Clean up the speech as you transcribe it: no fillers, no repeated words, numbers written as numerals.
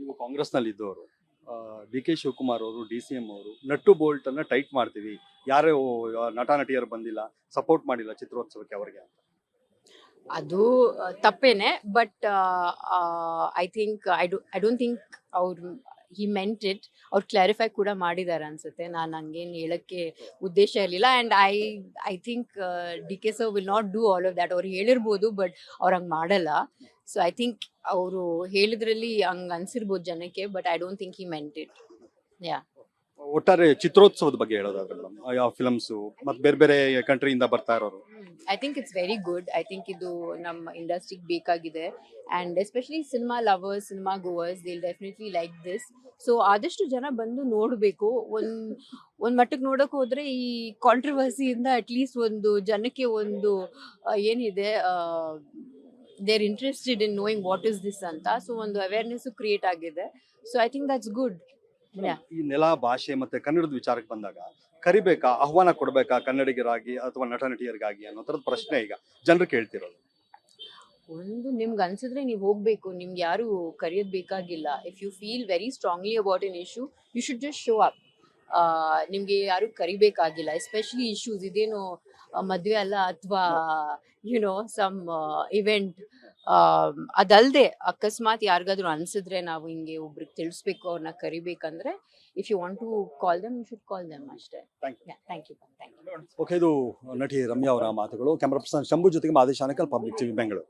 ನೀವು ಕಾಂಗ್ರೆಸ್ನಲ್ಲಿ ಇದ್ದವರು, ಡಿ ಕೆ ಶಿವಕುಮಾರ್ ಅವರು, ಡಿ ಸಿ ಎಂ ಅವರು ನಟ್ಟು ಬೋಲ್ಟ್ ಅನ್ನ ಟೈಟ್ ಮಾಡ್ತೀವಿ, ಯಾರೇ ನಟ ನಟಿಯರು ಬಂದಿಲ್ಲ, ಸಪೋರ್ಟ್ ಮಾಡಿಲ್ಲ ಚಿತ್ರೋತ್ಸವಕ್ಕೆ ಅವರಿಗೆ ಅಂತ. ಅದು ತಪ್ಪೇನೆ, but I think I don't think ಅವ್ರು ಹಿ ಮೆಂಟ್ ಇಟ್. ಅವ್ರು ಕ್ಲಾರಿಫೈ ಕೂಡ ಮಾಡಿದ್ದಾರೆ ಅನ್ಸುತ್ತೆ. ನಾನು ಹಂಗೇನು ಹೇಳಕ್ಕೆ ಉದ್ದೇಶ ಇರಲಿಲ್ಲ. And I think D K sir will not do all of that. ಅವ್ರು ಹೇಳಿರ್ಬೋದು, ಬಟ್ ಅವ್ರು ಹಂಗೆ ಮಾಡಲ್ಲ. ಸೊ ಐ ಥಿಂಕ್ ಅವರು ಹೇಳಿದ್ರಲ್ಲಿ ಹಂಗೆ ಅನ್ಸಿರ್ಬೋದು ಜನಕ್ಕೆ, but I don't think he meant it. Yeah, ಒಟ್ಟಾರೆ ಚಿತ್ರೋತ್ಸವದ ಬಗ್ಗೆ ಹೇಳೋದಾದ್ರೆ ಯಾವ ಫಿಲಮ್ಸು ಮತ್ತೆ ಬೇರೆ ಬೇರೆ ಕಂಟ್ರಿಯಿಂದ ಬರ್ತಾ ಇರೋರು. I think it's very good. I think ಇದು ನಮ್ಮ ಇಂಡಸ್ಟ್ರಿಗೆ ಬೇಕಾಗಿದೆ. And especially cinema lovers, cinema goers, they will definitely like this. So ಆದಷ್ಟು ಜನ ಬಂದು ನೋಡಬೇಕು. ಒಂದು ಮಟ್ಟಕ್ಕೆ ನೋಡೋಕೆ ಹೋದರೆ ಈ ಕಾಂಟ್ರವರ್ಸಿಯಿಂದ ಅಟ್ಲೀಸ್ಟ್ ಒಂದು ಜನಕ್ಕೆ ಒಂದು ಏನಿದೆ, they are interested in knowing what is this ಅಂತ. ಸೊ ಒಂದು ಅವೇರ್ನೆಸ್ಸು ಕ್ರಿಯೇಟ್ ಆಗಿದೆ. So I think that's good. ಈ ನೆಲ ಭಾಷೆ ಮತ್ತೆ ಕನ್ನಡದ ವಿಚಾರಕ್ಕೆ ಬಂದಾಗ ಕರಿಬೇಕಾ, ಆಹ್ವಾನ ಕೊಡ್ಬೇಕಾ ಕನ್ನಡಿಗರಾಗಿ ಅಥವಾ ನಟ ನಟಿಯರಿಗಾಗಿ ಅನ್ನೋ ತರದ ಪ್ರಶ್ನೆ ಈಗ ಜನರು ಕೇಳ್ತಿರೋದು. ಒಂದು ನಿಮ್ಗೆ ಅನ್ಸಿದ್ರೆ ನೀವು ಹೋಗ್ಬೇಕು, ನಿಮ್ಗೆ ಯಾರು ಕರೆಯೋದು ಬೇಕಾಗಿಲ್ಲ. If you feel very strongly about an issue, you should just show up. ನಿಮ್ಗೆ ಯಾರು ಕರಿಬೇಕಾಗಿಲ್ಲ. ಎಸ್ಪೆಷಲಿ ಇಶ್ಯೂಸ್ ಇದೇನು ಮದುವೆ ಅಲ್ಲ ಅಥವಾ ಯುನೋ ಸಮ್ ಇವೆಂಟ್. ಅದಲ್ಲದೆ ಅಕಸ್ಮಾತ್ ಯಾರಿಗಾದ್ರೂ ಅನ್ಸಿದ್ರೆ ನಾವು ಹಿಂಗೆ ಒಬ್ರಿಗೆ ತಿಳಿಸ್ಬೇಕು, ಅವ್ರನ್ನ ಕರಿಬೇಕಂದ್ರೆ if you want to call them, you should call them ಅಷ್ಟೇ. Thank you. ಓಕೆ, ಇದು ನಟಿ ರಮ್ಯಾ ಅವರ ಮಾತುಗಳು. ಕ್ಯಾಮರಾ ಪರ್ಸನ್ ಶಂಭು ಜೊತೆಗೆ ಮಾದೇಶ್ ಆನೇಕಲ್, ಪಬ್ಲಿಕ್ ಟಿವಿ, ಬೆಂಗಳೂರು.